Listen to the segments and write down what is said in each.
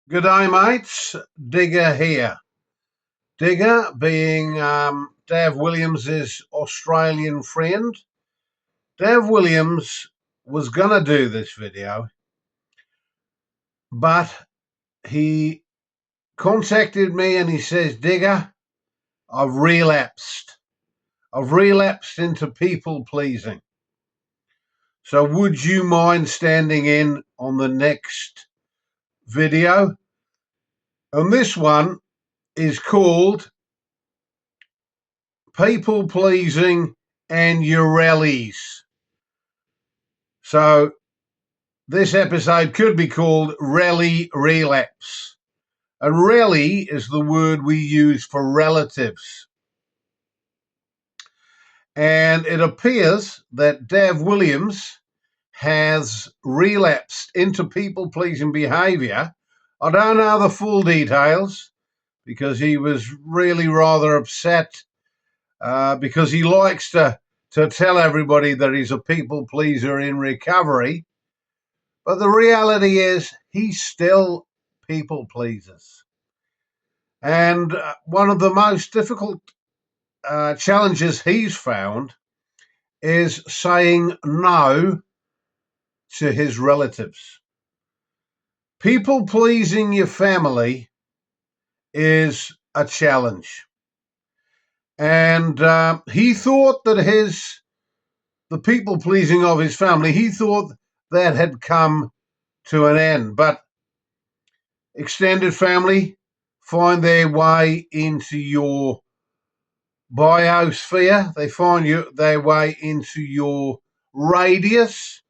Good day, mates. Digger here. Digger being Dav Williams's Australian friend. Dav Williams was going to do this video, but he contacted me and he says, Digger, I've relapsed. I've relapsed into people pleasing. So would you mind standing in on the next video? And this one is called People Pleasing and Your Rallies. So this episode could be called Rellie Relapse. And Rellie is the word we use for relatives. And it appears that Dav Williams has relapsed into people-pleasing behaviour. I don't know the full details because he was really rather upset because he likes to tell everybody that he's a people pleaser in recovery. But the reality is he still people pleases. And one of the most difficult challenges he's found is saying no to his relatives. People pleasing your family is a challenge. And he thought that the people pleasing of his family, he thought that had come to an end. But extended family find their way into your biosphere. They find their way into your radius,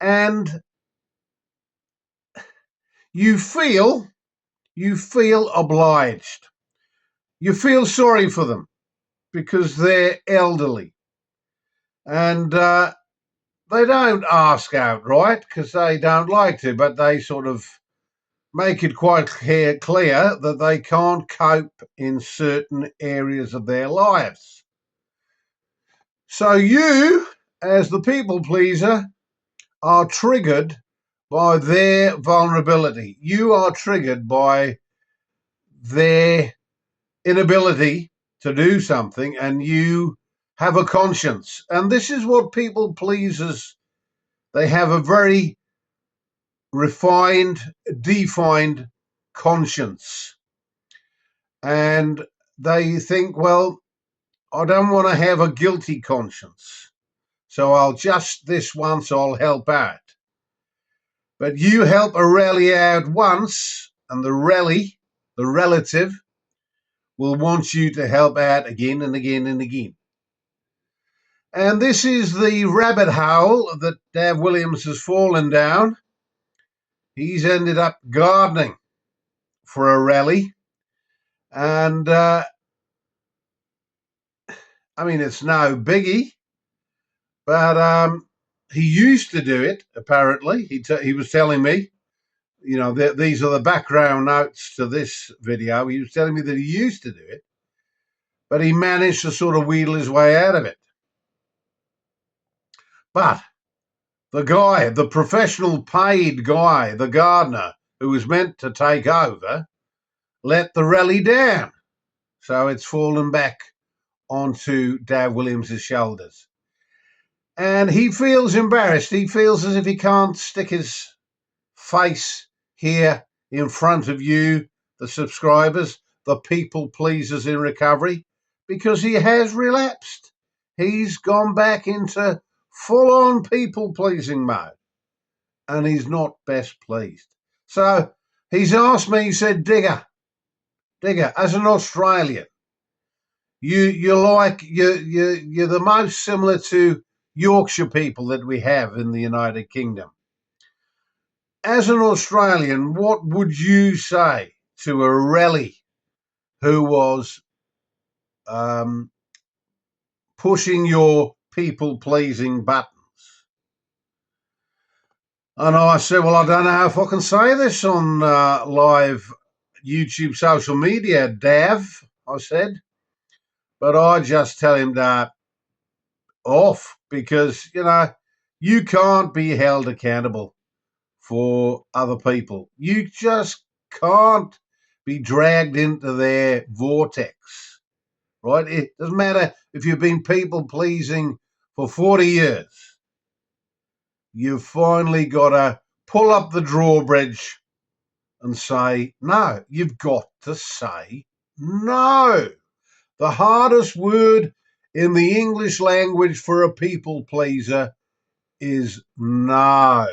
and you feel obliged. You feel sorry for them because they're elderly, and they don't ask outright because they don't like to, but they sort of make it quite clear that they can't cope in certain areas of their lives. So you, as the people pleaser, are triggered by their vulnerability. You are triggered by their inability to do something, and you have a conscience. And this is what people pleasers, they have a very refined, defined conscience. And they think, well, I don't want to have a guilty conscience. So this once I'll help out. But you help a rally out once, and the relative, will want you to help out again and again and again. And this is the rabbit hole that Dav Williams has fallen down. He's ended up gardening for a rally. And, it's no biggie, but he used to do it, apparently. He was telling me, these are the background notes to this video. He was telling me that he used to do it, but he managed to sort of wheedle his way out of it. But the professional paid guy, the gardener who was meant to take over, let the rally down. So it's fallen back onto Dav Williams' shoulders. And he feels embarrassed. He feels as if he can't stick his face here in front of you, the subscribers, the people pleasers in recovery, because he has relapsed. He's gone back into full-on people-pleasing mode, and he's not best pleased. So he's asked me, he said, Digger, as an Australian, you're the most similar to Yorkshire people that we have in the United Kingdom. As an Australian, what would you say to a rally who was pushing your people-pleasing buttons? And I said, well, I don't know if I can say this on live YouTube social media, Dav, I said. But I just tell him that off because, you can't be held accountable for other people. You just can't be dragged into their vortex, right? It doesn't matter if you've been people pleasing for 40 years. You've finally got to pull up the drawbridge and say no. You've got to say no. The hardest word in the English language for a people pleaser is no.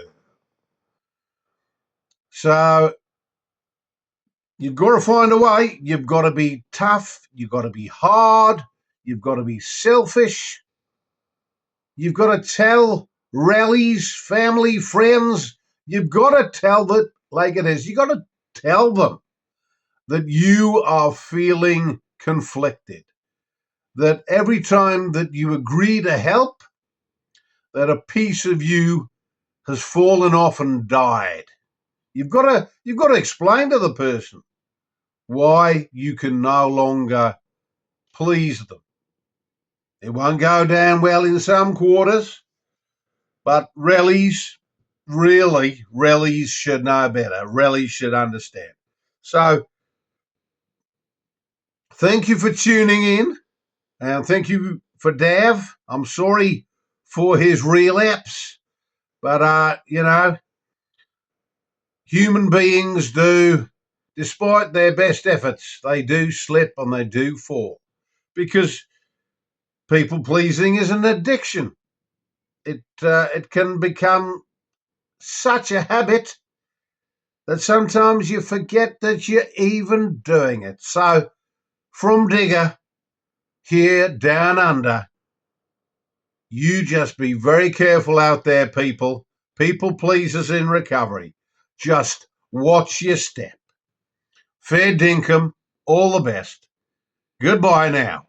So you've got to find a way. You've got to be tough. You've got to be hard. You've got to be selfish. You've got to tell rallies, family, friends. You've got to tell it like it is. You've got to tell them that you are feeling conflicted. That every time that you agree to help, that a piece of you has fallen off and died. You've got to explain to the person why you can no longer please them. It won't go down well in some quarters, but rallies should know better. Rallies should understand. So thank you for tuning in, and thank you for Dav. I'm sorry for his relapse, but human beings do, despite their best efforts, they do slip and they do fall, because people pleasing is an addiction. It can become such a habit that sometimes you forget that you're even doing it. So from Digger here down under, you just be very careful out there, people. People pleasers in recovery. Just watch your step. Fair dinkum, all the best. Goodbye now.